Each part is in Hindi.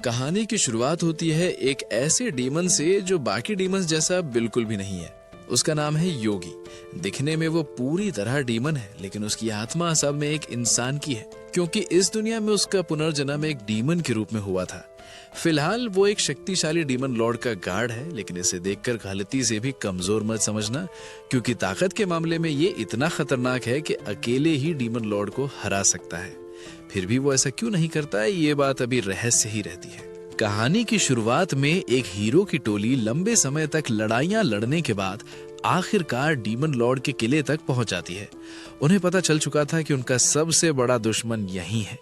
कहानी की शुरुआत होती है एक ऐसे डीमन से जो बाकी डीमंस जैसा बिल्कुल भी नहीं है। उसका नाम है योगी। दिखने में वो पूरी तरह डीमन है, लेकिन उसकी आत्मा असल में एक इंसान की है, क्योंकि इस दुनिया में उसका पुनर्जन्म एक डीमन के रूप में हुआ था। फिलहाल वो एक शक्तिशाली डीमन लॉर्ड का गार्ड है, लेकिन इसे देखकर गलती से भी कमजोर मत समझना, क्योंकि ताकत के मामले में ये इतना खतरनाक है कि अकेले ही डीमन लॉर्ड को हरा सकता है। फिर भी वो ऐसा क्यों नहीं करता है, ये बात अभी रहस्य ही रहती है। कहानी की शुरुआत में एक हीरो की टोली लंबे समय तक लड़ाइयां लड़ने के बाद आखिरकार डीमन लॉर्ड के किले तक पहुंच जाती है। उन्हें पता चल चुका था कि उनका सबसे बड़ा दुश्मन यही है।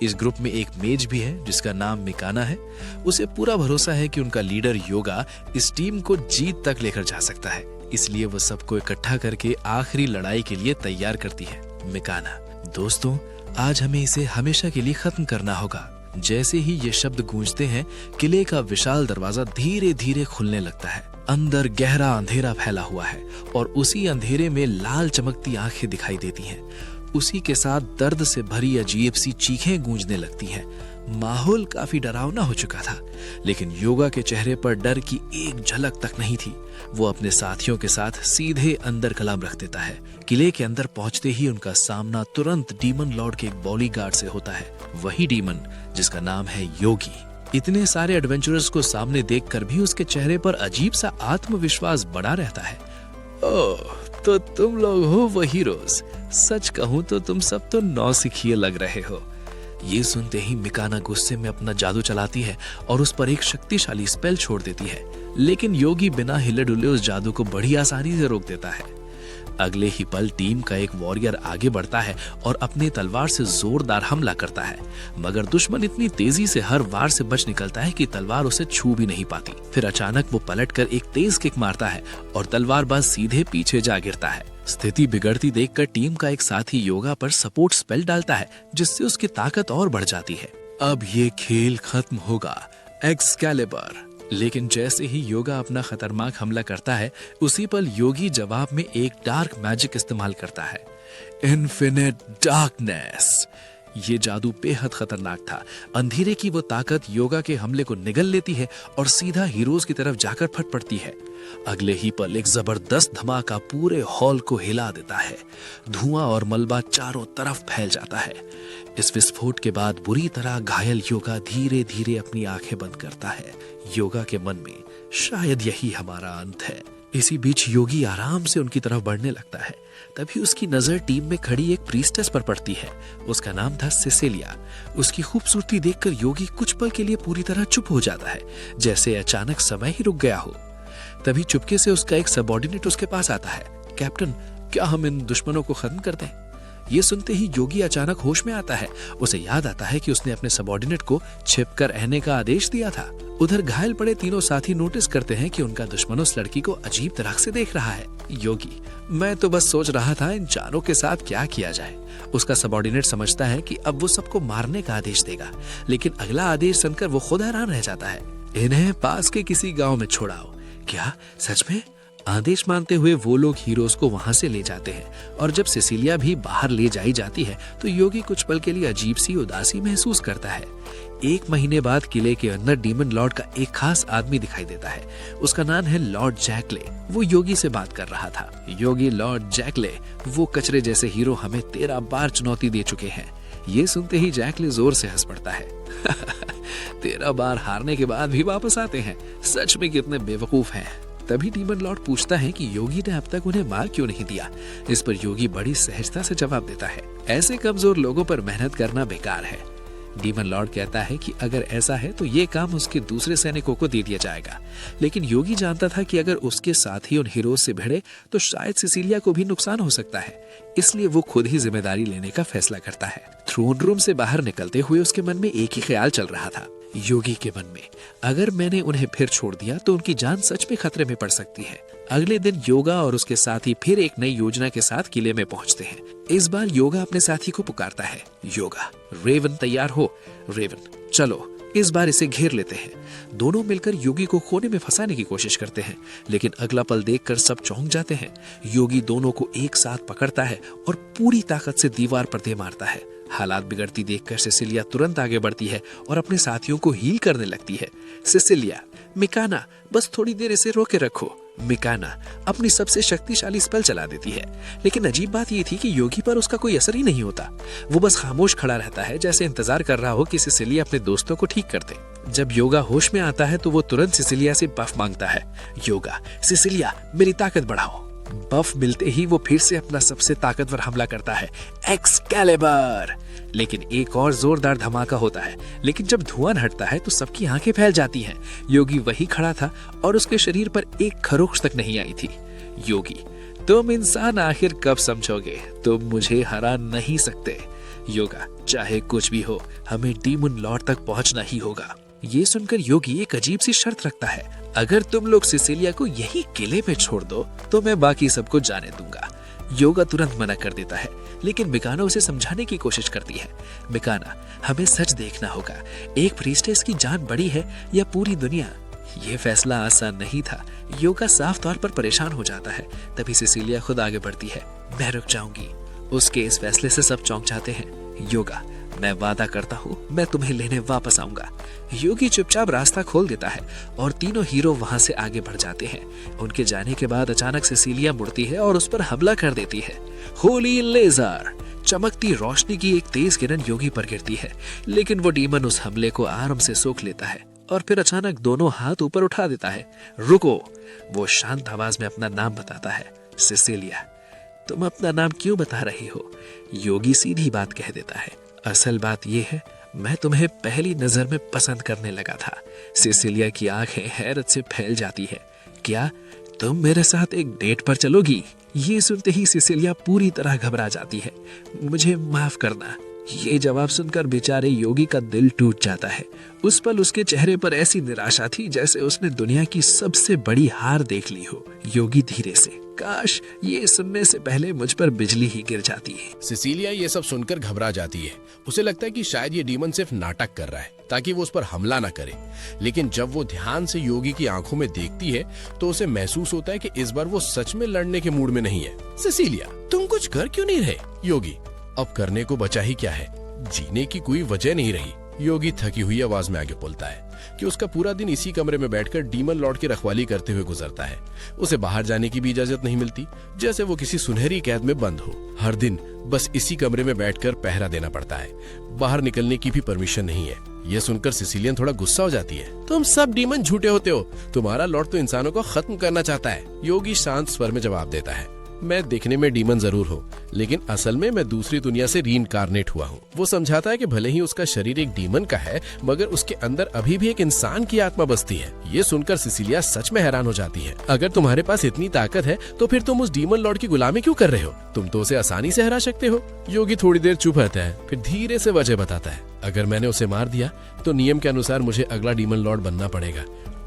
इस ग्रुप में एक मेज भी है जिसका नाम मिकाना है। उसे पूरा भरोसा है कि उनका लीडर योगा इस टीम को जीत तक लेकर जा सकता है, इसलिए वो सबको इकट्ठा करके आखिरी लड़ाई के लिए तैयार करती है। मिकाना, दोस्तों, आज हमें इसे हमेशा के लिए खत्म करना होगा। जैसे ही ये शब्द गूंजते हैं, किले का विशाल दरवाजा धीरे धीरे खुलने लगता है। अंदर गहरा अंधेरा फैला हुआ है और उसी अंधेरे में लाल चमकती आंखें दिखाई देती हैं। उसी के साथ दर्द से भरी अजीब सी चीखें गूंजने लगती हैं। माहौल काफी डरावना हो चुका था, लेकिन योगा के चेहरे पर डर की एक झलक तक नहीं थी। वो अपने साथियों के साथ सीधे अंदर कदम रख देता है। किले के अंदर पहुंचते ही उनका सामना तुरंत डीमन लॉर्ड के एक बॉडीगार्ड से होता है, वही डीमन जिसका नाम है योगी। इतने सारे एडवेंचरर्स को सामने देखकर भी उसके चेहरे पर अजीब सा आत्मविश्वास बना रहता है। ओह, तो तुम लोग हो वो हीरोज। सच कहूं तो तुम सब तो नौसिखिए लग रहे हो। ये सुनते ही मिकाना गुस्से में अपना जादू चलाती है और उस पर एक शक्तिशाली स्पेल छोड़ देती है, लेकिन योगी बिना हिले डुले उस जादू को बड़ी आसानी से रोक देता है। अगले ही पल टीम का एक वॉरियर आगे बढ़ता है और अपने तलवार से जोरदार हमला करता है, मगर दुश्मन इतनी तेजी से हर वार से बच निकलता है कि तलवार उसे छू भी नहीं पाती। फिर अचानक वो पलटकर एक तेज किक मारता है और तलवारबाज सीधे पीछे जा गिरता है। स्थिति बिगड़ती देखकर टीम का एक साथी योगा पर सपोर्ट स्पेल डालता है, जिससे उसकी ताकत और बढ़ जाती है। अब ये खेल खत्म होगा, एक्सकैलिबर। लेकिन जैसे ही योगा अपना खतरनाक हमला करता है, उसी पल योगी जवाब में एक डार्क मैजिक इस्तेमाल करता है, इन्फिनिट डार्कनेस। ये जादू बेहद खतरनाक था। अंधेरे की वो ताकत योगा के हमले को निगल लेती है और सीधा हीरोज की तरफ जाकर फट पड़ती है। अगले ही पल एक जबरदस्त धमाका पूरे हॉल को हिला देता है। धुआं और मलबा चारों तरफ फैल जाता है। इस विस्फोट के बाद बुरी तरह घायल योगा धीरे धीरे अपनी आंखें बंद करता है। योगा के मन में शायद यही हमारा अंत है। इसी बीच योगी आराम से उनकी तरफ बढ़ने लगता है। तभी उसकी नजर टीम में खड़ी एक प्रीस्टेस पर पड़ती है। उसका नाम था सिसिलिया। उसकी खूबसूरती देखकर योगी कुछ पल के लिए पूरी तरह चुप हो जाता है, जैसे अचानक समय ही रुक गया हो। तभी चुपके से उसका एक सबऑर्डिनेट उसके पास आता है। कैप्टन, क्या हम इन दुश्मनों को खत्म कर दें? ये सुनते ही योगी अचानक होश में आता है। उसे याद आता है कि उसने अपने सबऑर्डिनेट को छिपकर रहने का आदेश दिया था। उधर घायल पड़े तीनों साथी नोटिस करते हैं कि उनका दुश्मन उस लड़की को अजीब तरह से देख रहा है। योगी, मैं तो बस सोच रहा था इन चारों के साथ क्या किया जाए। उसका सबऑर्डिनेट समझता है कि अब वो सबको मारने का आदेश देगा, लेकिन अगला आदेश सुनकर वो खुद हैरान रह जाता है। इन्हें पास के किसी गाँव में छोड़ाओ। क्या सच में? आदेश मानते हुए वो लोग हीरोज को वहां से ले जाते हैं और जब सिसिलिया भी बाहर ले जाई जाती है तो योगी कुछ पल के लिए अजीब सी उदासी महसूस करता है। 1 महीने बाद किले के अंदर डीमन लॉर्ड का एक खास आदमी दिखाई देता है। उसका नाम है लॉर्ड जैकले। वो योगी से बात कर रहा था। योगी, लॉर्ड जैकले, वो कचरे जैसे हीरो हमें 13 बार चुनौती दे चुके हैं। ये सुनते ही जैकले जोर से हंस पड़ता है। 13 बार हारने के बाद भी वापस आते हैं, सच में कितने बेवकूफ हैं। तभी डीमन लॉर्ड पूछता है कि योगी ने अब तक उन्हें मार क्यों नहीं दिया। इस पर योगी बड़ी सहजता से जवाब देता है, ऐसे कमजोर लोगों पर मेहनत करना बेकार है। डीमन लॉर्ड कहता है कि अगर ऐसा है तो ये काम उसके दूसरे सैनिकों को दे दिया जाएगा, लेकिन योगी जानता था कि अगर उसके साथी उन हीरोज से भिड़े तो शायद सिसिलिया को भी नुकसान हो सकता है, इसलिए वो खुद ही जिम्मेदारी लेने का फैसला करता है। थ्रोन रूम से बाहर निकलते हुए उसके मन में एक ही ख्याल चल रहा था। योगी के मन में, अगर मैंने उन्हें फिर छोड़ दिया तो उनकी जान सच में खतरे में पड़ सकती है। अगले दिन योगा और उसके साथी फिर एक नई योजना के साथ किले में पहुंचते हैं। इस बार योगा अपने साथी को पुकारता है, योगा, रेवन तैयार हो? रेवन, चलो इस बार इसे घेर लेते हैं। दोनों मिलकर योगी को कोने में फंसाने की कोशिश करते हैं, लेकिन अगला पल देखकर सब चौंक जाते हैं। योगी दोनों को एक साथ पकड़ता है और पूरी ताकत से दीवार पर दे मारता है। हालात बिगड़ती देखकर सिसिलिया तुरंत आगे बढ़ती है और अपने साथियों को हील करने लगती है। सिसिलिया, मिकाना, बस थोड़ी देर इसे रोके रखो। मिकाना अपनी सबसे शक्तिशाली स्पेल चला देती है, लेकिन अजीब बात यह थी कि योगी पर उसका कोई असर ही नहीं होता। वो बस खामोश खड़ा रहता है, जैसे इंतजार कर रहा हो कि सिसिलिया अपने दोस्तों को ठीक कर दे। जब योगा होश में आता है तो वो तुरंत सिसिलिया से बफ मांगता है। योगा, सिसिलिया मेरी ताकत बढ़ाओ। बफ मिलते ही वो फिर से अपना सबसे ताकतवर हमला करता है, एक्सकैलिबर। लेकिन एक और जोरदार धमाका होता है, लेकिन जब धुआं हटता है तो सबकी आंखें फैल जाती हैं। योगी वही खड़ा था और उसके शरीर पर एक खरोंच तक नहीं आई थी। योगी, तुम इंसान आखिर कब समझोगे? तुम मुझे हरा नहीं सकते। योगा, चाहे कुछ भी हो, हमें डीमन लॉर्ड तक पहुंचना ही होगा। ये सुनकर योगी एक अजीब सी शर्त रखता है, अगर तुम लोग सिसिलिया को यही किले में छोड़ दो तो मैं बाकी सबको जाने दूंगा। योगा तुरंत मना कर देता है, लेकिन मिकाना उसे समझाने की कोशिश करती है। मिकाना, हमें सच देखना होगा, एक प्रीस्टेस की जान बड़ी है या पूरी दुनिया? ये फैसला आसान नहीं था। योगा साफ तौर पर परेशान हो जाता है। तभी सिसिलिया खुद आगे बढ़ती है। मैं रुक जाऊंगी। उसके इस फैसले से सब चौंक जाते हैं। योगा, मैं वादा करता हूँ मैं तुम्हें लेने वापस आऊंगा। योगी चुपचाप रास्ता खोल देता है और तीनों हीरो वहां से आगे बढ़ जाते हैं। उनके जाने के बाद अचानक सिसिलिया मुड़ती है और उस पर हमला कर देती है। होली लेजर, चमकती रोशनी की एक तेज किरण योगी पर गिरती है, लेकिन वो डीमन उस हमले को आराम से सोख लेता है और फिर अचानक दोनों हाथ ऊपर उठा देता है। रुको, वो शांत आवाज में अपना नाम बताता है। सिसिलिया, तुम अपना नाम क्यों बता रही हो? योगी सीधी बात कह देता है, असल बात यह है, मैं तुम्हें पहली नजर में पसंद करने लगा था। सिसिलिया की आंखें हैरत से फैल जाती है। क्या तुम मेरे साथ एक डेट पर चलोगी? ये सुनते ही सिसिलिया पूरी तरह घबरा जाती है। मुझे माफ करना। ये जवाब सुनकर बेचारे योगी का दिल टूट जाता है। उस पल उसके चेहरे पर ऐसी निराशा थी जैसे उसने दुनिया की सबसे बड़ी हार देख ली हो। योगी धीरे से, काश ये सुनने से पहले मुझ पर बिजली ही गिर जाती है। सिसिलिया ये सब सुनकर घबरा जाती है। उसे लगता है कि शायद ये डीमन सिर्फ नाटक कर रहा है ताकि वो उस पर हमला न करे। लेकिन जब वो ध्यान से योगी की आंखों में देखती है तो उसे महसूस होता है कि इस बार वो सच में लड़ने के मूड में नहीं है। सिसिलिया, तुम कुछ कर क्यों नहीं रहे? योगी, अब करने को बचा ही क्या है, जीने की कोई वजह नहीं रही। योगी थकी हुई आवाज में आगे बोलता है कि उसका पूरा दिन इसी कमरे में बैठकर डीमन लॉर्ड की रखवाली करते हुए गुजरता है। उसे बाहर जाने की भी इजाजत नहीं मिलती, जैसे वो किसी सुनहरी कैद में बंद हो। हर दिन बस इसी कमरे में बैठकर पहरा देना पड़ता है, बाहर निकलने की भी परमिशन नहीं है। यह सुनकर सिसिलियन थोड़ा गुस्सा हो जाती है। तुम सब डीमन झूठे होते हो, तुम्हारा लॉर्ड तो इंसानों को खत्म करना चाहता है। योगी शांत स्वर में जवाब देता है, मैं दिखने में डीमन जरूर हूँ, लेकिन असल में मैं दूसरी दुनिया से रीइंकारनेट हुआ हूँ। वो समझाता है कि भले ही उसका शरीर एक डीमन का है, मगर उसके अंदर अभी भी एक इंसान की आत्मा बसती है। ये सुनकर सिसिलिया सच में हैरान हो जाती है। अगर तुम्हारे पास इतनी ताकत है तो फिर तुम उस डीमन लॉर्ड की गुलामी क्यों कर रहे हो? तुम तो उसे आसानी से हरा सकते हो। योगी थोड़ी देर चुप रहता है, फिर धीरे से वजह बताता है। अगर मैंने उसे मार दिया तो नियम के अनुसार मुझे अगला डीमन लॉर्ड बनना पड़ेगा,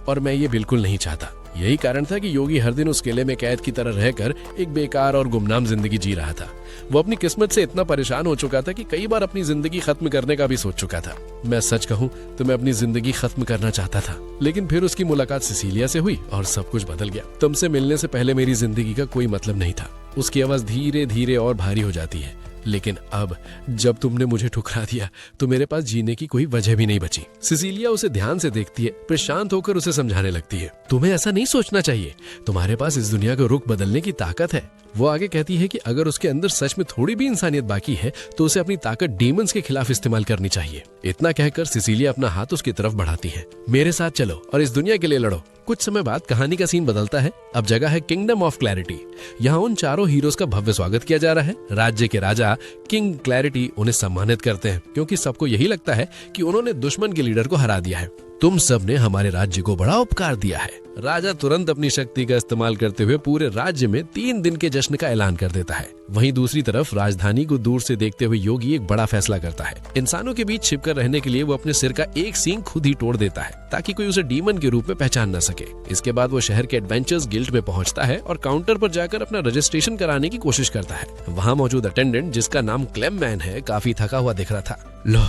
और मैं ये बिल्कुल नहीं चाहता। यही कारण था कि योगी हर दिन उस किले में कैद की तरह रहकर एक बेकार और गुमनाम जिंदगी जी रहा था। वो अपनी किस्मत से इतना परेशान हो चुका था कि कई बार अपनी जिंदगी खत्म करने का भी सोच चुका था। मैं सच कहूँ तो मैं अपनी जिंदगी खत्म करना चाहता था, लेकिन फिर उसकी मुलाकात सिसिलिया से हुई और सब कुछ बदल गया। तुमसे मिलने से पहले मेरी जिंदगी का कोई मतलब नहीं था। उसकी आवाज धीरे धीरे और भारी हो जाती है। लेकिन अब जब तुमने मुझे ठुकरा दिया तो मेरे पास जीने की कोई वजह भी नहीं बची। सिसिलिया उसे ध्यान से देखती है, फिर शांत होकर उसे समझाने लगती है, तुम्हें ऐसा नहीं सोचना चाहिए, तुम्हारे पास इस दुनिया का रुख बदलने की ताकत है। वो आगे कहती है कि अगर उसके अंदर सच में थोड़ी भी इंसानियत बाकी है तो उसे अपनी ताकत डीमंस के खिलाफ इस्तेमाल करनी चाहिए। इतना कहकर सिसिलिया अपना हाथ उसकी तरफ बढ़ाती है। मेरे साथ चलो और इस दुनिया के लिए लड़ो। कुछ समय बाद कहानी का सीन बदलता है। अब जगह है किंगडम ऑफ क्लैरिटी। यहाँ उन चारों हीरोज का भव्य स्वागत किया जा रहा है। राज्य के राजा किंग क्लैरिटी उन्हें सम्मानित करते हैं, क्योंकि सबको यही लगता है कि उन्होंने दुश्मन के लीडर को हरा दिया है। तुम सब ने हमारे राज्य को बड़ा उपकार दिया है। राजा तुरंत अपनी शक्ति का इस्तेमाल करते हुए पूरे राज्य में 3 दिन के जश्न का ऐलान कर देता है। वहीं दूसरी तरफ राजधानी को दूर से देखते हुए योगी एक बड़ा फैसला करता है। इंसानों के बीच छिपकर रहने के लिए वो अपने सिर का एक सींग खुद ही तोड़ देता है, ताकि कोई उसे डीमन के रूप में पहचान न सके। इसके बाद वो शहर के एडवेंचर्स गिल्ड में पहुंचता है और काउंटर पर जाकर अपना रजिस्ट्रेशन कराने की कोशिश करता है। वहाँ मौजूद अटेंडेंट, जिसका नाम क्लेममैन है, काफी थका हुआ दिख रहा था। लो,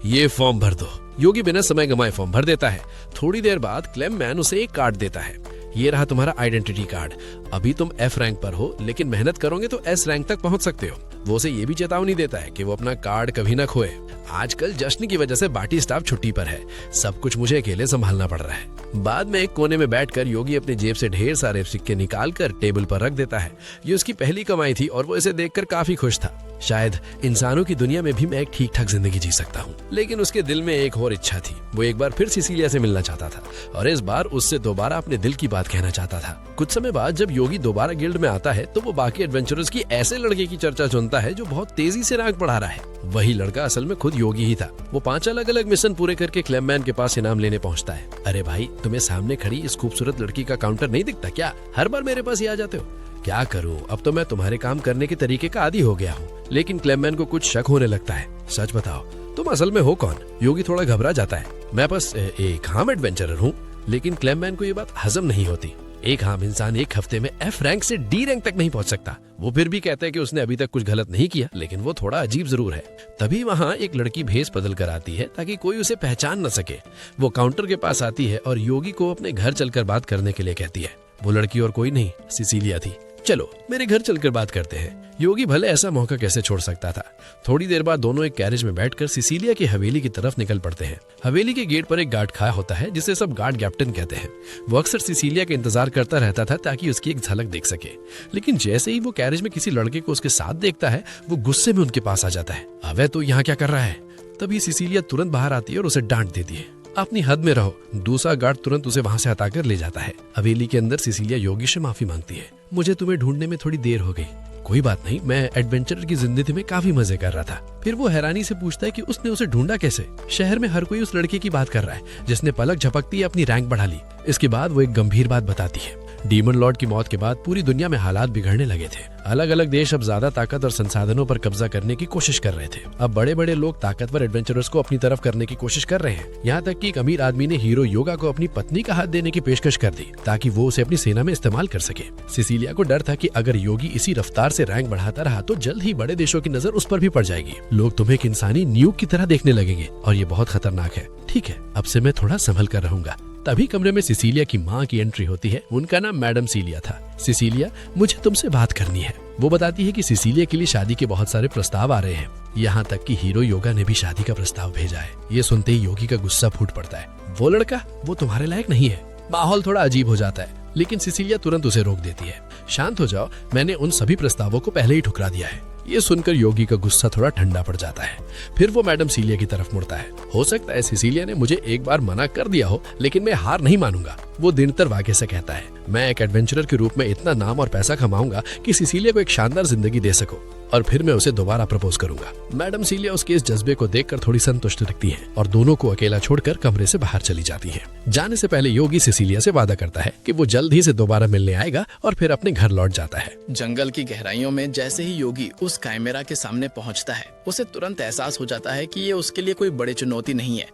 ये फॉर्म भर दो। योगी बिना समय गंवाए फॉर्म भर देता है। थोड़ी देर बाद क्लेममैन उसे एक कार्ड देता है। ये रहा तुम्हारा आइडेंटिटी कार्ड। अभी तुम F रैंक पर हो, लेकिन मेहनत करोगे तो S रैंक तक पहुंच सकते हो। वो उसे ये भी चेतावनी देता है कि वो अपना कार्ड कभी ना खोए। आजकल जश्न की वजह से बाकी स्टाफ छुट्टी पर है, सब कुछ मुझे अकेले संभालना पड़ रहा है। बाद में एक कोने में बैठकर योगी अपनी जेब से ढेर सारे सिक्के निकालकर टेबल पर रख देता है। ये उसकी पहली कमाई थी और वो इसे देखकर काफी खुश था। शायद इंसानों की दुनिया में भी मैं एक ठीक ठाक जिंदगी जी सकता हूँ। लेकिन उसके दिल में एक और इच्छा थी। वो एक बार फिर सिसिलिया से मिलना चाहता था और इस बार उससे दोबारा अपने दिल की बात कहना चाहता था। कुछ समय बाद जब योगी दोबारा गिल्ड में आता है तो वो बाकी एडवेंचरर्स की ऐसे लड़के की चर्चा सुनता है जो बहुत तेजी से रैंक बढ़ा रहा है। वही लड़का असल में खुद योगी ही था। वो 5 अलग अलग मिशन पूरे करके क्लेममैन के पास इनाम लेने पहुंचता है। अरे भाई, तुम्हें सामने खड़ी इस खूबसूरत लड़की का काउंटर नहीं दिखता क्या? हर बार मेरे पास ही आ जाते हो। क्या करूं, अब तो मैं तुम्हारे काम करने के तरीके का आदी हो गया हूँ। लेकिन क्लेममैन को कुछ शक होने लगता है। सच बताओ, तुम असल में हो कौन? योगी थोड़ा घबरा जाता है। मैं बस एक आम एडवेंचरर हूँ। लेकिन क्लेममैन को ये बात हजम नहीं होती। एक आम इंसान एक हफ्ते में F रैंक से D रैंक तक नहीं पहुंच सकता। वो फिर भी कहते हैं कि उसने अभी तक कुछ गलत नहीं किया, लेकिन वो थोड़ा अजीब जरूर है। तभी वहाँ एक लड़की भेस बदल कर आती है ताकि कोई उसे पहचान न सके। वो काउंटर के पास आती है और योगी को अपने घर चलकर बात करने के लिए कहती है। वो लड़की और कोई नहीं, सिसिलिया थी। चलो मेरे घर चलकर बात करते हैं। योगी भले ऐसा मौका कैसे छोड़ सकता था। थोड़ी देर बाद दोनों एक कैरेज में बैठकर सिसिलिया की हवेली की तरफ निकल पड़ते हैं। हवेली के गेट पर एक गार्ड खड़ा होता है जिसे सब गार्ड कैप्टन कहते हैं। वो अक्सर सिसिलिया का इंतजार करता रहता था ताकि उसकी एक झलक देख सके। लेकिन जैसे ही वो कैरेज में किसी लड़के को उसके साथ देखता है, वो गुस्से में उनके पास आ जाता है। अबे तू यहाँ क्या कर रहा है? तभी सिसिलिया तुरंत बाहर आती है और उसे डांट देती है। अपनी हद में रहो। दूसरा गार्ड तुरंत उसे वहां से हटाकर ले जाता है। हवेली के अंदर सिसिलिया योगी से माफी मांगती है। मुझे तुम्हें ढूंढने में थोड़ी देर हो गई। कोई बात नहीं, मैं एडवेंचरर की जिंदगी में काफी मजे कर रहा था। फिर वो हैरानी से पूछता है कि उसने उसे ढूंढा कैसे? शहर में हर कोई उस लड़के की बात कर रहा है जिसने पलक झपकती ही अपनी रैंक बढ़ा ली। इसके बाद वो एक गंभीर बात बताती है। डीमन लॉर्ड की मौत के बाद पूरी दुनिया में हालात बिगड़ने लगे थे। अलग अलग देश अब ज्यादा ताकत और संसाधनों पर कब्जा करने की कोशिश कर रहे थे। अब बड़े बड़े लोग ताकतवर एडवेंचरर्स को अपनी तरफ करने की कोशिश कर रहे हैं। यहाँ तक कि एक अमीर आदमी ने हीरो योगा को अपनी पत्नी का हाथ देने की पेशकश कर दी ताकि वो उसे अपनी सेना में इस्तेमाल कर सके। सिसिलिया को डर था कि अगर योगी इसी रफ्तार से रैंक बढ़ाता रहा तो जल्द ही बड़े देशों की नजर उस पर भी पड़ जाएगी। लोग तुम्हें एक इंसानी न्यूक की तरह देखने लगेंगे और ये बहुत खतरनाक है। ठीक है, अब से मैं थोड़ा संभल कर रहूंगा। तभी कमरे में सिसिलिया की माँ की एंट्री होती है। उनका नाम मैडम सीलिया था। सिसिलिया, मुझे तुमसे बात करनी है। वो बताती है कि सिसिलिया के लिए शादी के बहुत सारे प्रस्ताव आ रहे हैं। यहाँ तक कि हीरो योगा ने भी शादी का प्रस्ताव भेजा है। ये सुनते ही योगी का गुस्सा फूट पड़ता है। वो लड़का, वो तुम्हारे लायक नहीं है। माहौल थोड़ा अजीब हो जाता है, लेकिन सिसिलिया तुरंत उसे रोक देती है। शांत हो जाओ, मैंने उन सभी प्रस्तावों को पहले ही ठुकरा दिया है। ये सुनकर योगी का गुस्सा थोड़ा ठंडा पड़ जाता है। फिर वो मैडम सीलिया की तरफ मुड़ता है। हो सकता है सिसिलिया ने मुझे एक बार मना कर दिया हो, लेकिन मैं हार नहीं मानूंगा। वो दिनतर वाक्य से कहता है। मैं एक एडवेंचरर के रूप में इतना नाम और पैसा कमाऊंगा कि सिसिलिया को एक शानदार जिंदगी दे सको और फिर मैं उसे दोबारा प्रपोज करूंगा। मैडम सीलिया उसके इस जज्बे को देखकर थोड़ी संतुष्ट दिखती है और दोनों को अकेला छोड़कर कमरे से बाहर चली जाती है। जाने से पहले योगी सिसिलिया से वादा करता है कि वो जल्द ही से दोबारा मिलने आएगा और फिर अपने घर लौट जाता है। जंगल की गहराइयों में जैसे ही योगी उस कैमरा के सामने पहुंचता है, उसे तुरंत एहसास हो जाता है कि ये उसके लिए कोई बड़ी चुनौती नहीं है।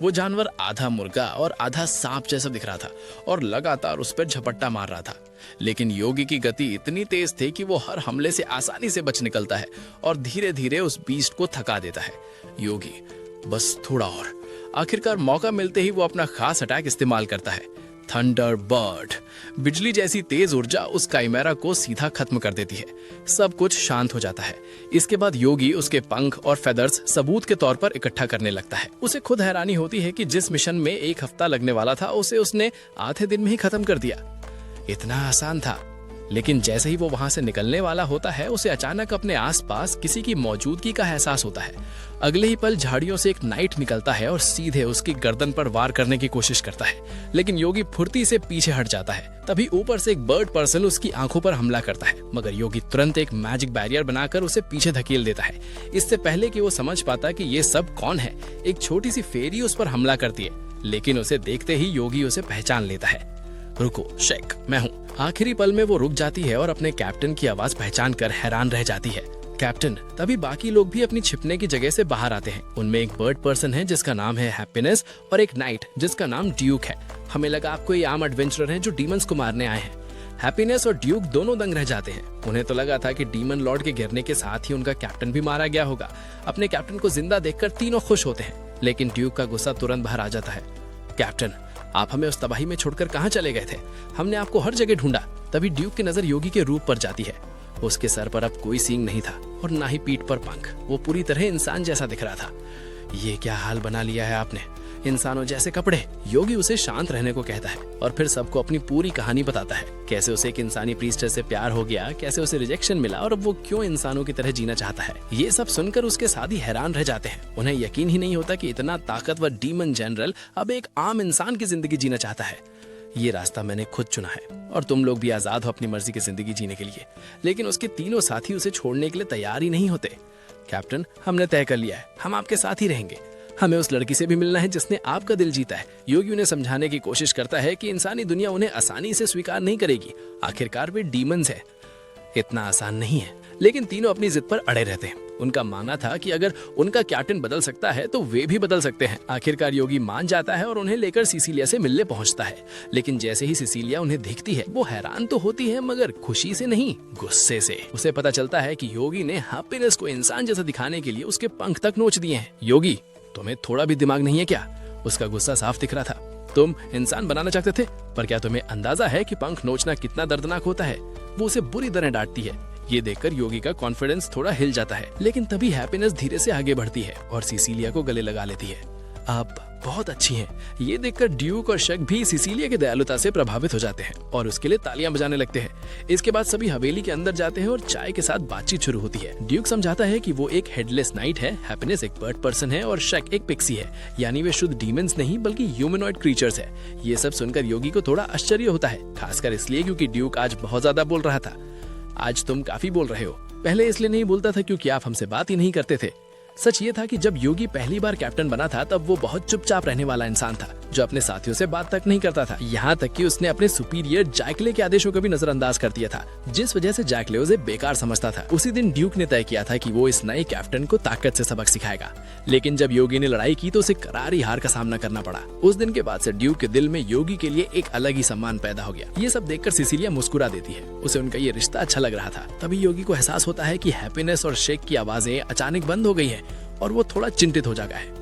वो जानवर आधा मुर्गा और आधा सांप जैसा दिख रहा था और लगातार उस पर झपट्टा मार रहा था। लेकिन योगी की गति इतनी तेज थी कि वो हर हमले से आसानी से बच निकलता है और धीरे धीरे उस बीस्ट को थका देता है। योगी, बस थोड़ा और। आखिरकार मौका मिलते ही वो अपना खास अटैक इस्तेमाल करता है, थंडर बर्ड। बिजली जैसी तेज ऊर्जा उस काइमेरा को सीधा खत्म कर देती है। सब कुछ शांत हो जाता है। इसके बाद योगी उसके पंख और फेदर्स सबूत के तौर पर इकट्ठा करने लगता है। उसे खुद हैरानी होती है कि जिस मिशन में 1 हफ्ता लगने वाला था उसे उसने आधे दिन में ही खत्म कर दिया। इतना आसान था। लेकिन जैसे ही वो वहां से निकलने वाला होता है, उसे अचानक अपने आसपास किसी की मौजूदगी का एहसास होता है। अगले ही पल झाड़ियों से एक नाइट निकलता है और सीधे उसकी गर्दन पर वार करने की कोशिश करता है, लेकिन योगी फुर्ती से पीछे हट जाता है। तभी ऊपर से एक बर्ड पर्सन उसकी आंखों पर हमला करता है, मगर योगी तुरंत एक मैजिक बैरियर बनाकर उसे पीछे धकेल देता है। इससे पहले कि वो समझ पाता कि ये सब कौन है, एक छोटी सी फेरी उस पर हमला करती है, लेकिन उसे देखते ही योगी उसे पहचान लेता है। रुको शेक, मैं हूँ। आखिरी पल में वो रुक जाती है और अपने कैप्टन की आवाज पहचान कर हैरान रह जाती है। कैप्टन। तभी बाकी लोग भी अपनी छिपने की जगह से बाहर आते हैं। उनमें एक बर्ड पर्सन है जिसका नाम है हैप्पीनेस और एक नाइट जिसका नाम ड्यूक है। हमें लगा आपको ये आम एडवेंचरर हैं जो डीमंस को मारने आए हैं। हैप्पीनेस और ड्यूक दोनों दंग रह जाते हैं। उन्हें तो लगा था कि डीमन लॉर्ड के गिरने के साथ ही उनका कैप्टन भी मारा गया होगा। अपने कैप्टन को जिंदा देखकर तीनों खुश होते हैं, लेकिन ड्यूक का गुस्सा तुरंत बाहर आ जाता है। कैप्टन, आप हमें उस तबाही में छोड़कर कहाँ चले गए थे? हमने आपको हर जगह ढूंढा। तभी ड्यूक की नजर योगी के रूप पर जाती है। उसके सर पर अब कोई सींग नहीं था और ना ही पीठ पर पंख। वो पूरी तरह इंसान जैसा दिख रहा था। ये क्या हाल बना लिया है आपने, इंसानों जैसे कपड़े। योगी उसे शांत रहने को कहता है और फिर सबको अपनी पूरी कहानी बताता है। कैसे उसे एक इंसानी प्रीस्टर से प्यार हो गया, कैसे उसे रिजेक्शन मिला और अब वो क्यों इंसानों की तरह जीना चाहता है। ये सब सुनकर उसके साथी हैरान रह जाते हैं। उन्हें यकीन ही नहीं होता कि इतना ताकतवर डीमन जनरल अब एक आम इंसान की जिंदगी जीना चाहता है। ये रास्ता मैंने खुद चुना है और तुम लोग भी आजाद हो अपनी मर्जी की जिंदगी जीने के लिए। लेकिन उसके तीनों साथी उसे छोड़ने के लिए तैयार ही नहीं होते। कैप्टन, हमने तय कर लिया है, हम आपके साथ ही रहेंगे। हमें उस लड़की से भी मिलना है जिसने आपका दिल जीता है। योगी उन्हें समझाने की कोशिश करता है कि इंसानी दुनिया उन्हें आसानी से स्वीकार नहीं करेगी। आखिरकार वे डीमंस है, इतना आसान नहीं है। लेकिन तीनों अपनी जिद पर अड़े रहते हैं। उनका मानना था कि अगर उनका कैप्टन बदल सकता है तो वे भी बदल सकते हैं। आखिरकार योगी मान जाता है और उन्हें लेकर सिसिलिया से मिलने पहुंचता है। लेकिन जैसे ही सिसिलिया उन्हें देखती है वो हैरान तो होती है, मगर खुशी से नहीं, गुस्से से। उसे पता चलता है कि योगी ने हैप्पीनेस को इंसान जैसा दिखाने के लिए उसके पंख तक नोच दिए हैं। योगी, तुम्हें थोड़ा भी दिमाग नहीं है क्या? उसका गुस्सा साफ दिख रहा था। तुम इंसान बनाना चाहते थे, पर क्या तुम्हें अंदाजा है कि पंख नोचना कितना दर्दनाक होता है? वो उसे बुरी तरह डांटती है। ये देखकर योगी का कॉन्फिडेंस थोड़ा हिल जाता है। लेकिन तभी हैप्पीनेस धीरे से आगे बढ़ती है और सिसिलिया को गले लगा लेती है। आप बहुत अच्छी हैं। ये देखकर ड्यूक और शक भी सिसिलिया की दयालुता से प्रभावित हो जाते हैं और उसके लिए तालियां बजाने लगते हैं। इसके बाद सभी हवेली के अंदर जाते हैं और चाय के साथ बातचीत शुरू होती है। ड्यूक समझाता है कि वो एक हेडलेस नाइट है, हैप्पीनेस एक बर्ड पर्सन है और शक एक पिक्सी है, यानी वे शुद्ध डीमंस नहीं बल्कि ह्यूमनॉइड क्रीचर्स है। ये सब सुनकर योगी को थोड़ा आश्चर्य होता है, खासकर इसलिए क्योंकि ड्यूक आज बहुत ज्यादा बोल रहा था। आज तुम काफी बोल रहे हो। पहले इसलिए नहीं बोलता था क्योंकि आप हमसे बात ही नहीं करते थे। सच ये था कि जब योगी पहली बार कैप्टन बना था तब वो बहुत चुपचाप रहने वाला इंसान था, जो अपने साथियों से बात तक नहीं करता था। यहाँ तक कि उसने अपने सुपीरियर जैकले के आदेशों को भी नजरअंदाज कर दिया था, जिस वजह से जैकले उसे बेकार समझता था। उसी दिन ड्यूक ने तय किया था कि वो इस नए कैप्टन को ताकत से सबक सिखाएगा। लेकिन जब योगी ने लड़ाई की तो उसे करारी हार का सामना करना पड़ा। उस दिन के बाद से ड्यूक के दिल में योगी के लिए एक अलग ही सम्मान पैदा हो गया। ये सब देखकर सिसिलिया मुस्कुरा देती है। उसे उनका ये रिश्ता अच्छा लग रहा था। तभी योगी को एहसास होता है कि हैप्पीनेस और शेक की आवाजें अचानक बंद हो गई है और वो थोड़ा चिंतित हो जाता है।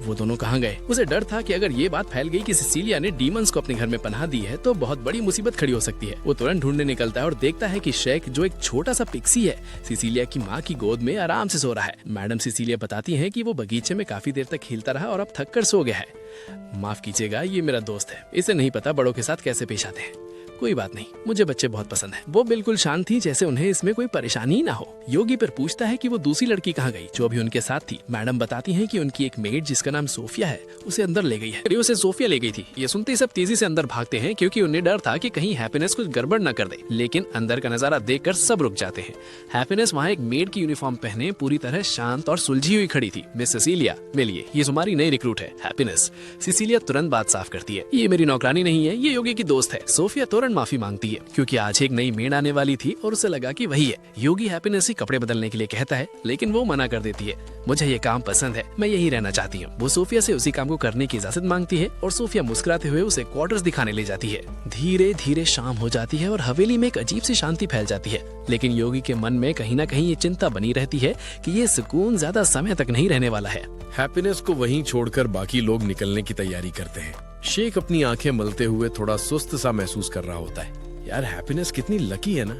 वो दोनों कहाँ गए? उसे डर था कि अगर ये बात फैल गई कि सिसिलिया ने डीमंस को अपने घर में पनाह दी है तो बहुत बड़ी मुसीबत खड़ी हो सकती है। वो तुरंत ढूंढने निकलता है और देखता है कि शेक, जो एक छोटा सा पिक्सी है, सिसिलिया की माँ की गोद में आराम से सो रहा है। मैडम सिसिलिया बताती हैं कि वो बगीचे में काफी देर तक खेलता रहा और अब थक कर सो गया है। माफ कीजिएगा, ये मेरा दोस्त है, इसे नहीं पता बड़ों के साथ कैसे पेश आते हैं। कोई बात नहीं, मुझे बच्चे बहुत पसंद हैं। वो बिल्कुल शांत थी, जैसे उन्हें इसमें कोई परेशानी ही ना हो। योगी पर पूछता है कि वो दूसरी लड़की कहाँ गई जो अभी उनके साथ थी। मैडम बताती हैं कि उनकी एक मेड जिसका नाम सोफिया है उसे अंदर ले गई है। अरे उसे सोफिया ले गई थी। ये सुनते ही सब तेजी से अंदर भागते हैं क्योंकि उन्हें डर था कि कहीं हैप्पीनेस कुछ गड़बड़ न कर दे। लेकिन अंदर का नजारा देखकर सब रुक जाते हैं। हैप्पीनेस वहाँ एक मेड की यूनिफॉर्म पहने पूरी तरह शांत और सुलझी हुई खड़ी थी। मिस सिसिलिया, मिलिए, ये तुम्हारी नई रिक्रूट है, हैप्पीनेस। सिसिलिया तुरंत बात साफ करती है, ये मेरी नौकरानी नहीं है, ये योगी की दोस्त है। सोफिया तुरंत माफी मांगती है क्योंकि आज एक नई मेड आने वाली थी और उसे लगा कि वही है। योगी हैप्पीनेस ही कपड़े बदलने के लिए कहता है, लेकिन वो मना कर देती है। मुझे ये काम पसंद है, मैं यही रहना चाहती हूँ। वो सोफिया से उसी काम को करने की इजाजत मांगती है और सोफिया मुस्कुराते हुए उसे क्वार्टर्स दिखाने ले जाती है। धीरे धीरे शाम हो जाती है और हवेली में एक अजीब सी शांति फैल जाती है। लेकिन योगी के मन में कहीं ना कहीं ये चिंता बनी रहती है कि ये सुकून ज्यादा समय तक नहीं रहने वाला है। हैप्पीनेस को वहीं छोड़कर बाकी लोग निकलने की तैयारी करते हैं। शेख अपनी आंखें मलते हुए थोड़ा सुस्त सा महसूस कर रहा होता है। यार, हैप्पीनेस कितनी लकी है ना,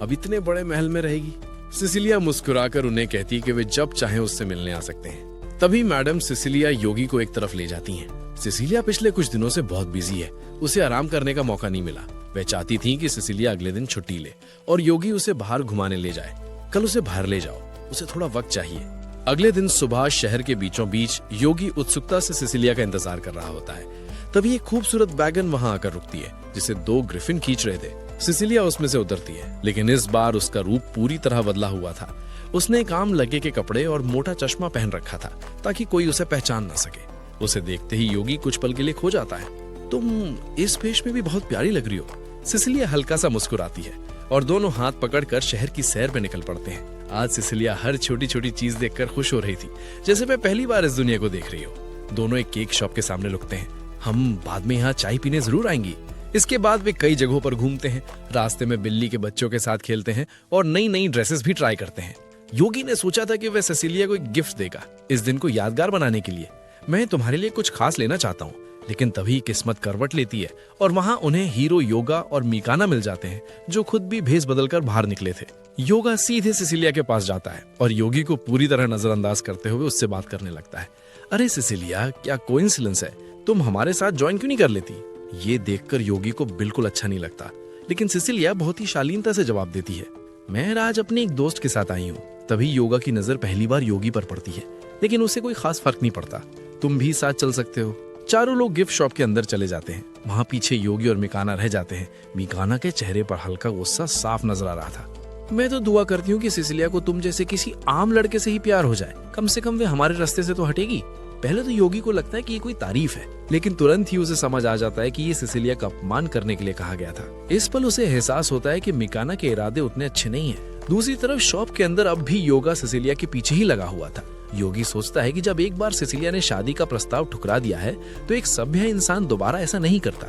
अब इतने बड़े महल में रहेगी। सिसिलिया मुस्कुराकर उन्हें कहती कि वे जब चाहें उससे मिलने आ सकते हैं। तभी मैडम सिसिलिया योगी को एक तरफ ले जाती हैं। सिसिलिया पिछले कुछ दिनों से बहुत बिजी है, उसे आराम करने का मौका नहीं मिला। वह चाहती थी कि सिसिलिया अगले दिन छुट्टी ले और योगी उसे बाहर घुमाने ले जाए। कल उसे बाहर ले जाओ, उसे थोड़ा वक्त चाहिए। अगले दिन सुबह शहर के बीचों बीच योगी उत्सुकता से सिसिलिया का इंतजार कर रहा होता है। तभी एक खूबसूरत वैगन वहां आकर रुकती है जिसे 2 ग्रिफिन खींच रहे थे। सिसिलिया उसमें से उतरती है, लेकिन इस बार उसका रूप पूरी तरह बदला हुआ था। उसने एक आम लगे के कपड़े और मोटा चश्मा पहन रखा था ताकि कोई उसे पहचान ना सके। उसे देखते ही योगी कुछ पल के लिए खो जाता है। तुम इस वेश में भी बहुत प्यारी लग रही हो। सिसिलिया हल्का सा मुस्कुराती है और दोनों हाथ पकड़कर शहर की सैर पे निकल पड़ते हैं। आज सिसिलिया हर छोटी छोटी चीज देखकर खुश हो रही थी, जैसे वह पहली बार इस दुनिया को देख रही हो। दोनों एक केक शॉप के सामने रुकते हैं। हम बाद में यहाँ चाय पीने जरूर आएंगी। इसके बाद वे कई जगहों पर घूमते हैं, रास्ते में बिल्ली के बच्चों के साथ खेलते हैं और नई नई ड्रेसेस भी ट्राई करते हैं। योगी ने सोचा था कि वह सिसिलिया को एक गिफ्ट देगा इस दिन को यादगार बनाने के लिए। मैं तुम्हारे लिए कुछ खास लेना चाहता हूँ, लेकिन तभी किस्मत करवट लेती है और वहाँ उन्हें हीरो योगा और मिकाना मिल जाते हैं, जो खुद भी भेष बदलकर बाहर निकले थे। योगा सीधे सिसिलिया के पास जाता है और योगी को पूरी तरह नजरअंदाज करते हुए उससे बात करने लगता है। अरे सिसिलिया, क्या कोइंसिडेंस है, तुम हमारे साथ ज्वाइन क्यों नहीं कर लेती? ये देखकर योगी को बिल्कुल अच्छा नहीं लगता, लेकिन सिसिलिया बहुत ही शालीनता से जवाब देती है, मैं आज अपने एक दोस्त के साथ आई हूँ। तभी योगा की नजर पहली बार योगी पर पड़ती है, लेकिन उसे कोई खास फर्क नहीं पड़ता। तुम भी साथ चल सकते हो। चारों लोग गिफ्ट शॉप के अंदर चले जाते हैं। वहाँ पीछे योगी और मिकाना रह जाते हैं। मिकाना के चेहरे पर हल्का गुस्सा साफ नजर आ रहा था। मैं तो दुआ करती हूँ कि सिसिलिया को तुम जैसे किसी आम लड़के से ही प्यार हो जाए, कम से कम वे हमारे रास्ते से तो हटेगी। पहले तो योगी को लगता है कि ये कोई तारीफ है, लेकिन तुरंत ही उसे समझ आ जाता है कि ये सिसिलिया का अपमान करने के लिए कहा गया था। इस पल उसे एहसास होता है कि मिकाना के इरादे उतने अच्छे नहीं हैं। दूसरी तरफ शॉप के अंदर अब भी योगा सिसिलिया के पीछे ही लगा हुआ था। योगी सोचता है कि जब एक बार सिसिलिया ने शादी का प्रस्ताव ठुकरा दिया है तो एक सभ्य इंसान दोबारा ऐसा नहीं करता,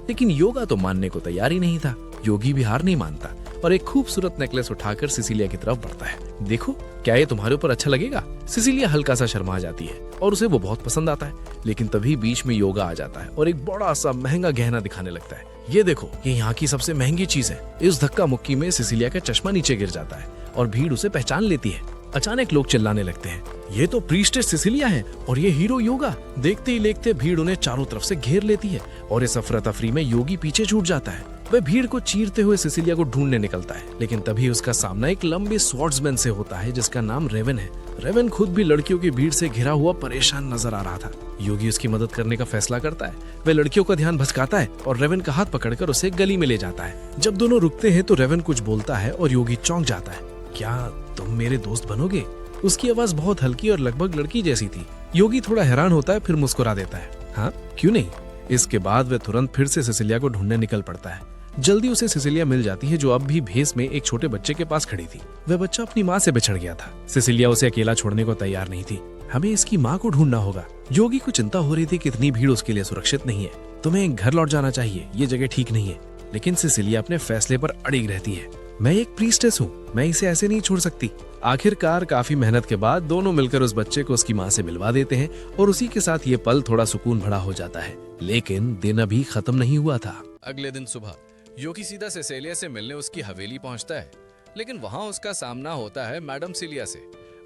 लेकिन योगा तो मानने को तैयार ही नहीं था। योगी भी हार नहीं मानता और एक खूबसूरत नेकलेस उठाकर सिसिलिया की तरफ बढ़ता है। देखो, क्या ये तुम्हारे ऊपर अच्छा लगेगा? सिसिलिया हल्का सा शर्मा जाती है और उसे वो बहुत पसंद आता है, लेकिन तभी बीच में योगा आ जाता है और एक बड़ा सा महंगा गहना दिखाने लगता है। ये देखो, ये यहाँ की सबसे महंगी चीज है। इस धक्का मुक्की में सिसिलिया का चश्मा नीचे गिर जाता है और भीड़ उसे पहचान लेती है। अचानक लोग चिल्लाने लगते हैं, ये तो प्रीस्टेस सिसिलिया है और ये हीरो योगा। देखते ही देखते भीड़ उन्हें चारों तरफ से घेर लेती है और इस अफरा तफरी में योगी पीछे छूट जाता है। वह भीड़ को चीरते हुए सिसिलिया को ढूंढने निकलता है, लेकिन तभी उसका सामना एक लंबे स्वॉर्ड्समैन से होता है जिसका नाम रेवन है। रेवन खुद भी लड़कियों की भीड़ से घिरा हुआ परेशान नजर आ रहा था। योगी उसकी मदद करने का फैसला करता है। वह लड़कियों का ध्यान भटकाता है और रेवन का हाथ पकड़कर उसे गली में ले जाता है। जब दोनों रुकते हैं तो रेवन कुछ बोलता है और योगी चौंक जाता है। क्या तुम मेरे दोस्त बनोगे? उसकी आवाज बहुत हल्की और लगभग लड़की जैसी थी। योगी थोड़ा हैरान होता है, फिर मुस्कुरा देता है, हाँ क्यों नहीं। इसके बाद वह तुरंत फिर से सिसिलिया को ढूंढने निकल पड़ता है। जल्दी उसे सिसिलिया मिल जाती है, जो अब भी भेस में एक छोटे बच्चे के पास खड़ी थी। वह बच्चा अपनी माँ से बिछड़ गया था। सिसिलिया उसे अकेला छोड़ने को तैयार नहीं थी। हमें इसकी माँ को ढूंढना होगा। योगी को चिंता हो रही थी कि इतनी भीड़ उसके लिए सुरक्षित नहीं है। तुम्हें घर लौट जाना चाहिए, ये जगह ठीक नहीं है। लेकिन सिसिलिया अपने फैसले पर अड़िग रहती है। मैं एक प्रीस्टेस हूँ, मैं इसे ऐसे नहीं छोड़ सकती। आखिरकार काफी मेहनत के बाद दोनों मिलकर उस बच्चे को उसकी माँ से मिलवा देते हैं और उसी के साथ ये पल थोड़ा सुकून भरा हो जाता है। लेकिन दिन अभी खत्म नहीं हुआ था। अगले दिन सुबह योगी सीधा सिसिलिया से मिलने उसकी हवेली पहुंचता है, लेकिन वहां उसका सामना होता है मैडम सिलिया से।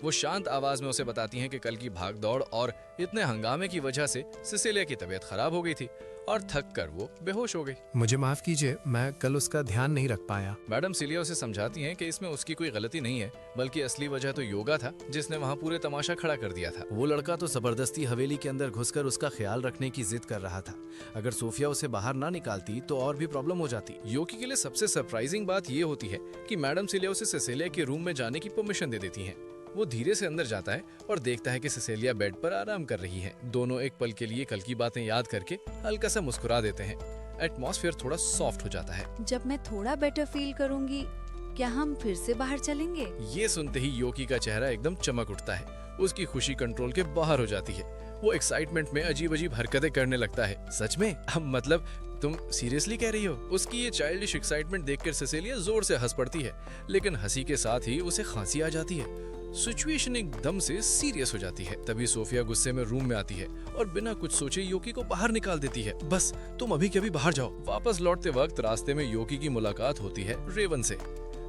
वो शांत आवाज में उसे बताती हैं कि कल की भागदौड़ और इतने हंगामे की वजह से सिसिलिया की तबीयत खराब हो गई थी और थक कर वो बेहोश हो गई। मुझे माफ कीजिए, मैं कल उसका ध्यान नहीं रख पाया। मैडम सिलिया उसे समझाती हैं कि इसमें उसकी कोई गलती नहीं है, बल्कि असली वजह तो योगा था जिसने वहाँ पूरे तमाशा खड़ा कर दिया था। वो लड़का तो जबरदस्ती हवेली के अंदर घुसकर उसका ख्याल रखने की जिद कर रहा था। अगर सोफिया उसे बाहर ना निकालती तो और भी प्रॉब्लम हो जाती। योगी के लिए सबसे सरप्राइजिंग बात ये होती है कि मैडम सिलिया उसे सिसिलिया के रूम में जाने की परमिशन दे देती हैं। वो धीरे से अंदर जाता है और देखता है कि सिसिलिया बेड पर आराम कर रही है। दोनों एक पल के लिए कल की बातें याद करके हल्का सा मुस्कुरा देते हैं। एटमॉस्फेयर थोड़ा सॉफ्ट हो जाता है। जब मैं थोड़ा बेटर फील करूंगी, क्या हम फिर से बाहर चलेंगे? ये सुनते ही योगी का चेहरा एकदम चमक उठता है। उसकी खुशी कंट्रोल के बाहर हो जाती है। वो एक्साइटमेंट में अजीब अजीब हरकतें करने लगता है। सच में? मतलब तुम सीरियसली कह रही हो? उसकी ये चाइल्डिश एक्साइटमेंट देखकर सिसिलिया जोर से हंस पड़ती है, लेकिन हंसी के साथ ही उसे खांसी आ जाती है। सिचुएशन एकदम से सीरियस हो जाती है। तभी सोफिया गुस्से में रूम में आती है और बिना कुछ सोचे योगी को बाहर निकाल देती है। बस तुम अभी के अभी बाहर जाओ। वापस लौटते वक्त रास्ते में योगी की मुलाकात होती है रेवन से।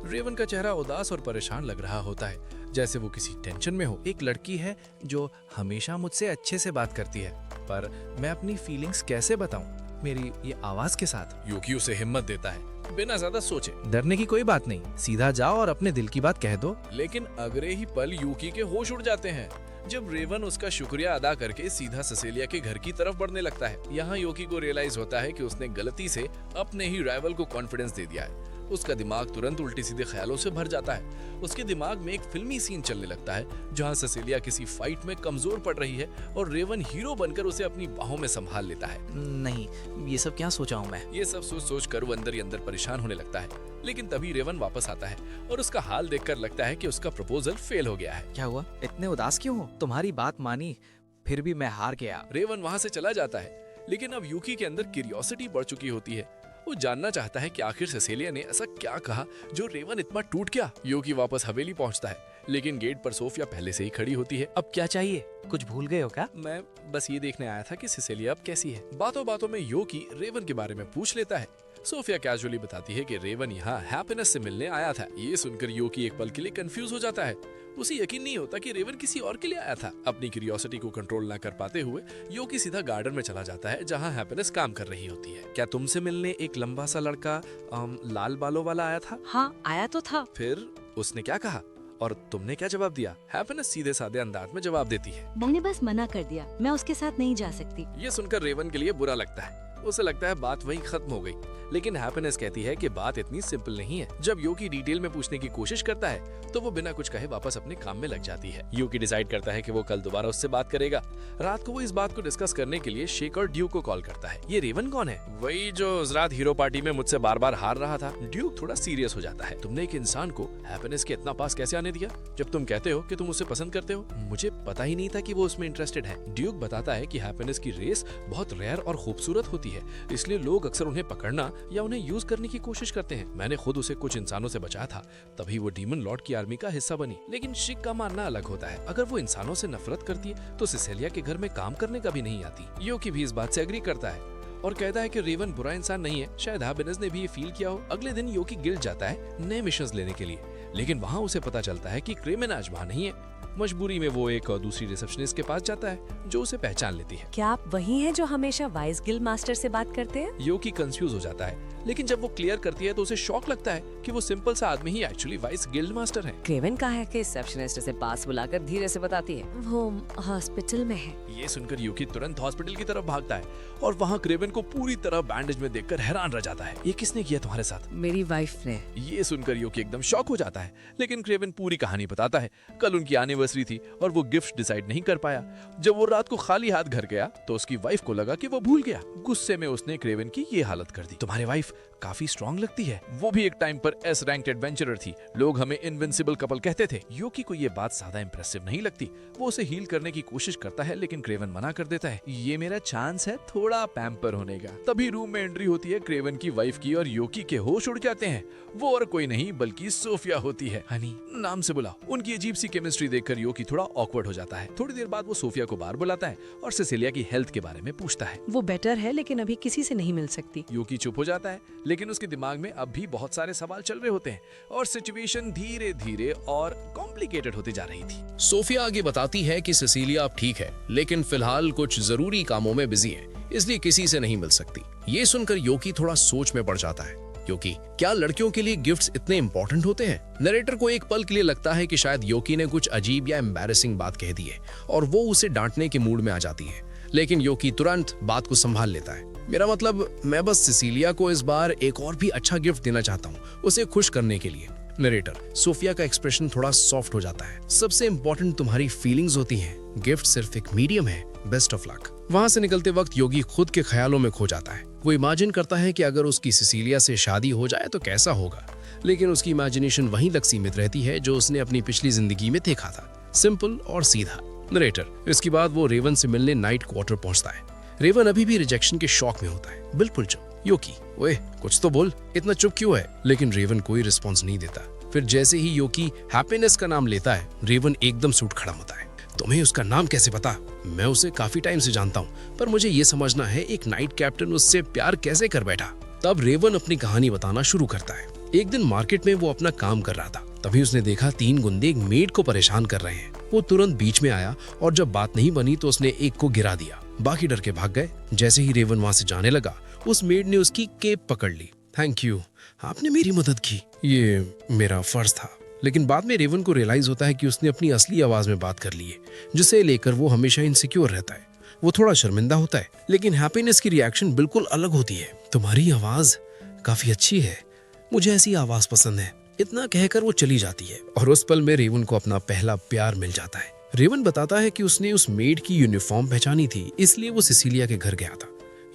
रेवन का चेहरा उदास और परेशान लग रहा होता है, जैसे वो किसी टेंशन में हो। एक लड़की है जो हमेशा मुझसे अच्छे से बात करती है, पर मैं अपनी फीलिंग्स कैसे बताऊं मेरी ये आवाज के साथ। योगी उसे हिम्मत देता है बिना ज्यादा सोचे। डरने की कोई बात नहीं, सीधा जाओ और अपने दिल की बात कह दो। लेकिन अगले ही पल योगी के होश उड़ जाते हैं जब रेवन उसका शुक्रिया अदा करके सीधा सिसिलिया के घर की तरफ बढ़ने लगता है। यहाँ योगी को रियलाइज होता है कि उसने गलती से अपने ही राइवल को कॉन्फिडेंस दे दिया है। उसका दिमाग तुरंत उल्टी सीधे ख्यालों से भर जाता है। उसके दिमाग में एक फिल्मी सीन चलने लगता है जहाँ सिसिलिया किसी फाइट में कमजोर पड़ रही है और रेवन हीरो बनकर उसे अपनी बाहों में संभाल लेता है। नहीं, ये सब क्या सोचा हूँ मैं। ये सब सोच सोच कर वो अंदर ही अंदर परेशान होने लगता है। लेकिन तभी रेवन वापस आता है और उसका हाल देखकर लगता है कि उसका प्रपोजल फेल हो गया है। क्या हुआ? इतने उदास क्यों हो? तुम्हारी बात मानी, फिर भी मैं हार गया। रेवन वहाँ से चला जाता है, लेकिन अब यूकी के अंदर क्यूरियोसिटी बढ़ चुकी होती है। वो जानना चाहता है कि आखिर सिसिलिया ने ऐसा क्या कहा जो रेवन इतना टूट गया। योगी वापस हवेली पहुंचता है, लेकिन गेट पर सोफिया पहले से ही खड़ी होती है। अब क्या चाहिए? कुछ भूल गए हो क्या? मैं बस ये देखने आया था कि सिसिलिया अब कैसी है। बातों बातों में योकी रेवन के बारे में पूछ लेता है। सोफिया कैजुअली बताती है कि रेवन यहाँ हैप्पीनेस से मिलने आया था। ये सुनकर योकी एक पल के लिए कंफ्यूज हो जाता है। उसे यकीन नहीं होता कि रेवन किसी और के लिए आया था। अपनी क्यूरियोसिटी को कंट्रोल ना कर पाते हुए योकी सीधा गार्डन में चला जाता है जहाँ हैप्पीनेस काम कर रही होती है। क्या तुमसे मिलने एक लंबा सा लड़का लाल बालों वाला आया था? हाँ, आया तो था। फिर उसने क्या कहा और तुमने क्या जवाब दिया? हैप्पीनेस सीधे साधे अंदाज में जवाब देती है। मैंने बस मना कर दिया, मैं उसके साथ नहीं जा सकती। ये सुनकर रेवन के लिए बुरा लगता है। उसे लगता है बात वहीं खत्म हो गई, लेकिन हैप्पीनेस कहती है कि बात इतनी सिंपल नहीं है। जब योकी डिटेल में पूछने की कोशिश करता है तो वो बिना कुछ कहे वापस अपने काम में लग जाती है। योकी डिसाइड करता है कि वो कल दोबारा उससे बात करेगा। रात को वो इस बात को डिस्कस करने के लिए शेक और ड्यूक को कॉल करता है। ये रेवन कौन है? वही जो उस रात हीरो पार्टी में मुझसे बार बार हार रहा था। ड्यूक थोड़ा सीरियस हो जाता है। तुमने एक इंसान को हैप्पीनेस के इतना पास कैसे आने दिया जब तुम कहते हो कि तुम उसे पसंद करते हो? मुझे पता ही नहीं था कि वो उसमें इंटरेस्टेड है। ड्यूक बताता है कि हैप्पीनेस की रेस बहुत रेयर और खूबसूरत होती है, इसलिए लोग अक्सर उन्हें पकड़ना या उन्हें यूज करने की कोशिश करते हैं। मैंने खुद उसे कुछ इंसानों से बचाया था, तभी वो डीमन लॉर्ड की आर्मी का हिस्सा बनी। लेकिन शिक का मानना अलग होता है। अगर वो इंसानों से नफरत करती है तो सिसिलिया के घर में काम करने का भी नहीं आती। योकी भी इस बात से एग्री करता है और कहता है कि रेवन बुरा इंसान नहीं है। शायद हैप्पीनेस ने भी ये फील किया हो। अगले दिन योकी गिल्ड जाता है नए मिशंस लेने के लिए, लेकिन वहाँ उसे पता चलता है कि क्रेमेन आज वहाँ नहीं है। मजबूरी में वो एक दूसरी रिसेप्शनिस्ट के पास जाता है जो उसे पहचान लेती है। क्या आप वही हैं जो हमेशा वाइस गिल्ड मास्टर से बात करते हैं? योकी कंफ्यूज हो जाता है, लेकिन जब वो क्लियर करती है तो उसे शॉक लगता है कि वो सिंपल सा आदमी ही एक्चुअली वाइस गिल्ड मास्टर है। क्रेवन कहा है कि रिसेप्शनिस्ट से पास बुलाकर धीरे से बताती है वो हॉस्पिटल में है। ये सुनकर योकी तुरंत हॉस्पिटल की तरफ भागता है और वहाँ क्रेवन को पूरी तरह बैंडेज में देखकर हैरान रह जाता है। ये किसने किया तुम्हारे साथ? मेरी वाइफ ने। ये सुनकर योकी एकदम शॉक हो जाता है, लेकिन क्रेवन पूरी कहानी बताता है। कल उनकी एनिवर्सरी थी और वो गिफ्ट डिसाइड नहीं कर पाया। जब वो रात को खाली हाथ घर गया तो उसकी वाइफ को लगा कि वो भूल गया। गुस्से में उसने क्रेवन की ये हालत कर दी। तुम्हारी वाइफ काफी स्ट्रॉन्ग लगती है। वो भी एक टाइम पर एस रैंक्ड एडवेंचरर थी। लोग हमें इनविंसिबल कपल कहते थे। योकी को ये बात ज्यादा इंप्रेसिव नहीं लगती। वो उसे हील करने की कोशिश करता है, लेकिन क्रेवन मना कर देता है। ये मेरा चांस है थोड़ा पैम्पर होने का। तभी रूम में एंट्री होती है क्रेवन की वाइफ की और योकी के होश उड़ जाते हैं। वो और कोई नहीं बल्कि सोफिया होती है। हनी नाम से बुला। उनकी अजीब सी केमिस्ट्री देखकर योकी थोड़ा ऑकवर्ड हो जाता है। थोड़ी देर बाद वो सोफिया को बाहर बुलाता है और सिसिलिया की हेल्थ के बारे में पूछता है। वो बेटर है लेकिन अभी किसी से नहीं मिल सकती। योकी चुप हो जाता है, लेकिन उसके दिमाग में अब भी बहुत सारे सवाल चल रहे होते हैं और सिचुएशन धीरे धीरे और कॉम्प्लिकेटेड होती जा रही थी। सोफिया आगे बताती है कि सिसिलिया अब ठीक है, लेकिन फिलहाल कुछ जरूरी कामों में बिजी है, इसलिए किसी से नहीं मिल सकती। ये सुनकर योकी थोड़ा सोच में पड़ जाता है, क्योंकि क्या लड़कियों के लिए गिफ्ट्स इतने इंपॉर्टेंट होते हैं? नरेटर को एक पल के लिए लगता है कि शायद योकी ने कुछ अजीब या एम्बैरेसिंग बात कह दी है और वो उसे डांटने के मूड में आ जाती है, लेकिन योकी तुरंत बात को संभाल लेता है। मेरा मतलब, मैं बस सिसिलिया को इस बार एक और भी अच्छा गिफ्ट देना चाहता हूँ, उसे खुश करने के लिए। नरेटर, सोफिया का एक्सप्रेशन थोड़ा सॉफ्ट हो जाता है। सबसे इम्पोर्टेंट तुम्हारी फीलिंग्स होती हैं, गिफ्ट सिर्फ एक मीडियम है। Best of luck. वहां से निकलते वक्त योगी खुद के ख्यालों में खो जाता है। वो इमेजिन करता है कि अगर उसकी सिसिलिया से शादी हो जाए तो कैसा होगा, लेकिन उसकी इमेजिनेशन वहीं तक सीमित रहती है जो उसने अपनी पिछली जिंदगी में देखा था, सिंपल और सीधा। नरेटर, इसके बाद वो रेवन से मिलने नाइट क्वार्टर पहुंचता है। रेवन अभी भी रिजेक्शन के शॉक में होता है। बिल्कुल चुप। योकी, ओए कुछ तो बोल, इतना चुप क्यों है? लेकिन रेवन कोई रिस्पॉन्स नहीं देता। फिर जैसे ही योकी हैप्पीनेस का नाम लेता है, रेवन एकदम से उठ खड़ा होता है। तुम्हें उसका नाम कैसे पता? मैं उसे काफी टाइम से जानता हूँ, पर मुझे ये समझना है एक नाइट कैप्टन उससे प्यार कैसे कर बैठा। तब रेवन अपनी कहानी बताना शुरू करता है। एक दिन मार्केट में वो अपना काम कर रहा था, तभी उसने देखा 3 गुंडे एक मेड को परेशान कर रहे हैं। वो तुरंत बीच में आया और जब बात नहीं बनी तो उसने एक को गिरा दिया। बाकी डर के भाग गए। जैसे ही रेवन वहां से जाने लगा, उस मेड ने उसकी केप पकड़ ली। थैंक यू, आपने मेरी मदद की, ये मेरा फर्ज था। लेकिन बाद में रेवन को रियलाइज होता है कि उसने अपनी असली आवाज में बात कर ली है, जिसे लेकर वो हमेशा इनसिक्योर रहता है। वो थोड़ा शर्मिंदा होता है, लेकिन हैप्पीनेस की रिएक्शन बिल्कुल अलग होती है। तुम्हारी आवाज काफी अच्छी है, मुझे ऐसी आवाज पसंद है। इतना कहकर वो चली जाती है और उस पल में रेवन को अपना पहला प्यार मिल जाता है। रेवन बताता है कि उसने उस मेड की यूनिफॉर्म पहचानी थी, इसलिए वो सिसिलिया के घर गया था।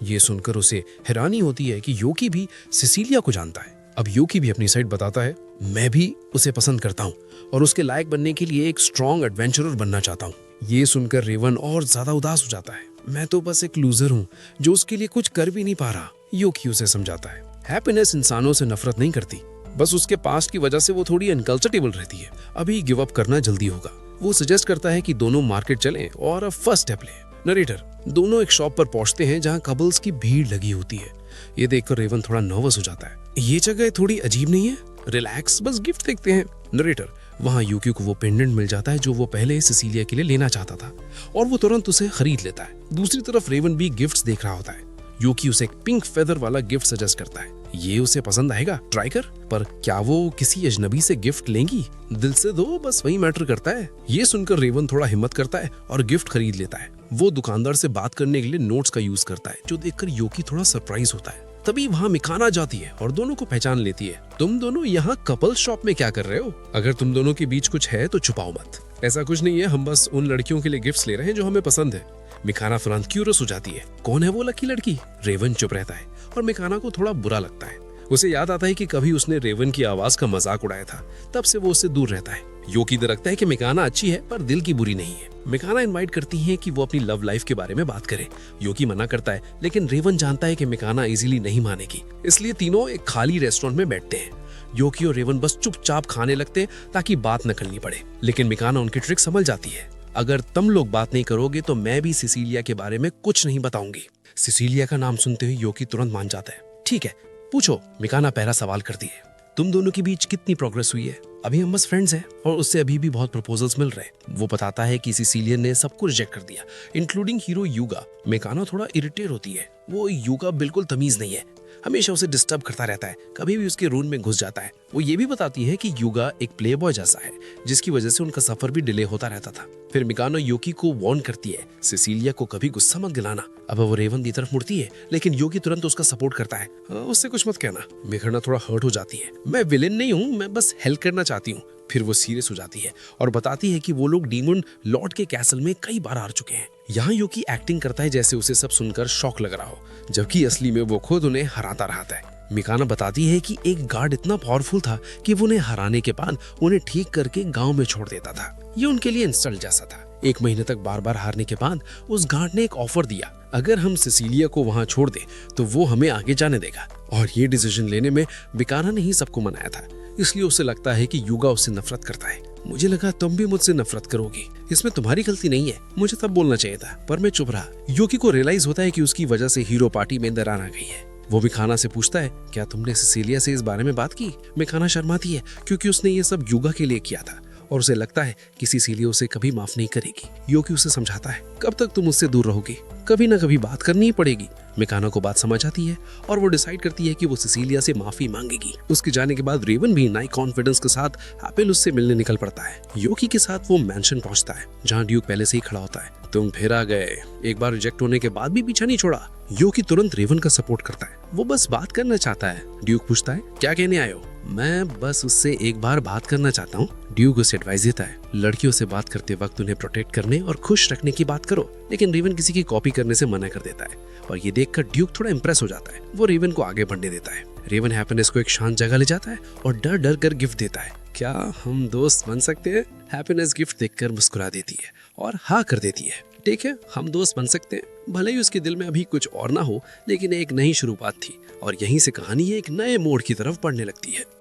ये सुनकर उसे हैरानी होती है कि योकी भी सिसिलिया को जानता है। अब योकी भी अपनी साइड बताता है, मैं भी उसे पसंद करता हूँ और उसके लायक बनने के लिए एक स्ट्रॉन्ग एडवेंचरर बनना चाहता हूँ। ये सुनकर रेवन और ज्यादा उदास हो जाता है। मैं तो बस एक लूजर हूँ जो उसके लिए कुछ कर भी नहीं पा रहा। योकी उसे समझाता है, हैप्पीनेस इंसानों से नफरत नहीं करती, बस उसके पास्ट की वजह से वो थोड़ी अनकल्चरेबल रहती है। अभी गिव अप करना जल्दी होगा। वो सजेस्ट करता है कि दोनों मार्केट चलें और फर्स्ट स्टेप लें। नरेटर, दोनों एक शॉप पर पहुंचते हैं जहां कपल्स की भीड़ लगी होती है। ये देखकर रेवन थोड़ा नर्वस हो जाता है। ये जगह थोड़ी अजीब नहीं है? रिलैक्स, बस गिफ्ट देखते हैं। नरेटर, वहां यूकी को वो पेंडेंट मिल जाता है जो वो पहले सिसिलिया के लिए लेना चाहता था और वो तुरंत उसे खरीद लेता है। दूसरी तरफ रेवन भी गिफ्ट्स देख रहा होता है। यूकी उसे एक पिंक फेदर वाला गिफ्ट सजेस्ट करता है। ये उसे पसंद आएगा, ट्राई कर। पर क्या वो किसी अजनबी से गिफ्ट लेंगी? दिल से दो, बस वही मैटर करता है। ये सुनकर रेवन थोड़ा हिम्मत करता है और गिफ्ट खरीद लेता है। वो दुकानदार से बात करने के लिए नोट्स का यूज करता है, जो देखकर यूकी थोड़ा सरप्राइज होता है। तभी वहाँ मिकाना जाती है और दोनों को पहचान लेती है। तुम दोनों यहाँ कपल शॉप में क्या कर रहे हो? अगर तुम दोनों के बीच कुछ है तो छुपाओ मत। ऐसा कुछ नहीं है, हम बस उन लड़कियों के लिए गिफ्ट्स ले रहे हैं जो हमें पसंद है। मिकाना तुरंत क्यूरियस हो जाती है। कौन है वो लकी लड़की? रेवन चुप रहता है और मिकाना को थोड़ा बुरा लगता है। उसे याद आता है कि कभी उसने रेवन की आवाज का मजाक उड़ाया था, तब से वो उससे दूर रहता है। यूकी दरकता है कि मिकाना अच्छी है पर दिल की बुरी नहीं है। मिकाना इनवाइट करती है कि वो अपनी लव लाइफ के बारे में बात करे। यूकी मना करता है, लेकिन रेवन जानता है कि मिकाना इजीली नहीं मानेगी, इसलिए तीनों एक खाली रेस्टोरेंट में बैठते हैं। यूकी और रेवन बस चुपचाप खाने लगते हैं ताकि बात न करनी पड़े, लेकिन मिकाना उनकी ट्रिक समझ जाती है। अगर तुम लोग बात नहीं करोगे तो मैं भी सिसिलिया के बारे में कुछ नहीं बताऊंगी। सिसिलिया का नाम सुनते हुए यूकी तुरंत मान जाता है। ठीक है, पूछो। मिकाना पहला सवाल करती है। तुम दोनों के बीच कितनी प्रोग्रेस हुई है? अभी हम बस फ्रेंड्स हैं और उससे अभी भी बहुत प्रपोजल्स मिल रहे हैं। वो बताता है कि सिसिलियन ने सबको रिजेक्ट कर दिया, इंक्लूडिंग हीरो यूगा। मिकाना थोड़ा इरिटेट होती है। वो यूगा बिल्कुल तमीज नहीं है, हमेशा उसे डिस्टर्ब करता रहता है, कभी भी उसके रूम में घुस जाता है। वो ये भी बताती है कि यूगा एक प्ले बॉय जैसा है, जिसकी वजह से उनका सफर भी डिले होता रहता था। फिर मिकाना यूकी को वार्न करती है, सिसिलिया को कभी गुस्सा मत दिलाना। अब वो रेवन की तरफ मुड़ती है, लेकिन यूकी तुरंत उसका सपोर्ट करता है। उससे कुछ मत कहना। मिकाना थोड़ा हर्ट हो जाती है। मैं विलेन नहीं हूँ, मैं बस हेल्प करना चाहती हूँ। फिर वो सीरियस हो जाती है और बताती है कि वो लोग डीमन लॉर्ड के कैसल में कई बार हार चुके हैं। यहाँ यूकी एक्टिंग करता है जैसे उसे सब सुनकर शॉक लग रहा हो, जबकि असली में वो खुद उन्हें हराता रहता है। मिकाना बताती है कि एक गार्ड इतना पावरफुल था कि वो उन्हें हराने के बाद उन्हें ठीक करके गांव में छोड़ देता था। ये उनके लिए इंसल्ट जैसा था। 1 महीने तक बार बार हारने के बाद उस गार्ड ने एक ऑफर दिया, अगर हम सिसिलिया को वहां छोड़ दे तो वो हमें आगे जाने देगा। और ये डिसीजन लेने में मिकाना ने ही सबको मनाया था, इसलिए उसे लगता है कि यूगा उससे नफरत करता है। मुझे लगा तुम भी मुझसे नफरत करोगी, इसमें तुम्हारी गलती नहीं है, मुझे तब बोलना चाहिए था, पर मैं चुप रहा। यूकी को रियलाइज होता है कि उसकी वजह से हीरो पार्टी में दरार आ गई है। वो मिकाना से पूछता है, क्या तुमने सिसिलिया से इस बारे में बात की? मिकाना शर्माती है क्योंकि उसने ये सब यूगा के लिए किया था और उसे लगता है कि सिसिलिया उसे कभी माफ नहीं करेगी। यूकी उसे समझाता है, कब तक तुम उससे दूर रहोगी, कभी ना कभी बात करनी ही पड़ेगी। मिकाना को बात समझ आती है और वो डिसाइड करती है कि वो सिसिलिया से माफी मांगेगी। उसके जाने के बाद रेवन भी नई कॉन्फिडेंस के साथ एप्पल उससे मिलने निकल पड़ता है। यूकी के साथ वो मैंशन पहुंचता है जहां ड्यूक पहले से ही खड़ा होता है। तुम फिर आ गए, एक बार रिजेक्ट होने के बाद भी पीछा नहीं छोड़ा। यूकी तुरंत रेवन का सपोर्ट करता है, वो बस बात करना चाहता है। ड्यूक पूछता है, क्या कहने आए हो? मैं बस उससे एक बार बात करना चाहता हूँ। ड्यूक उसे एडवाइस देता है, लड़कियों से बात करते वक्त उन्हें प्रोटेक्ट करने और खुश रखने की बात करो, लेकिन रेवन किसी की कॉपी करने से मना कर देता है और ये देखकर ड्यूक थोड़ा इंप्रेस हो जाता है। वो रेवन को आगे बढ़ने देता है। रेवन हैप्पीनेस को एक शांत जगह ले जाता है और डर डर कर गिफ्ट देता है। क्या हम दोस्त बन सकते हैं? हैप्पीनेस गिफ्ट देखकर मुस्कुरा देती है और हाँ कर देती है। ठीक है, हम दोस्त बन सकते हैं। भले ही उसके दिल में अभी कुछ और ना हो, लेकिन एक नई शुरुआत थी और यहीं से कहानी एक नए मोड़ की तरफ बढ़ने लगती है।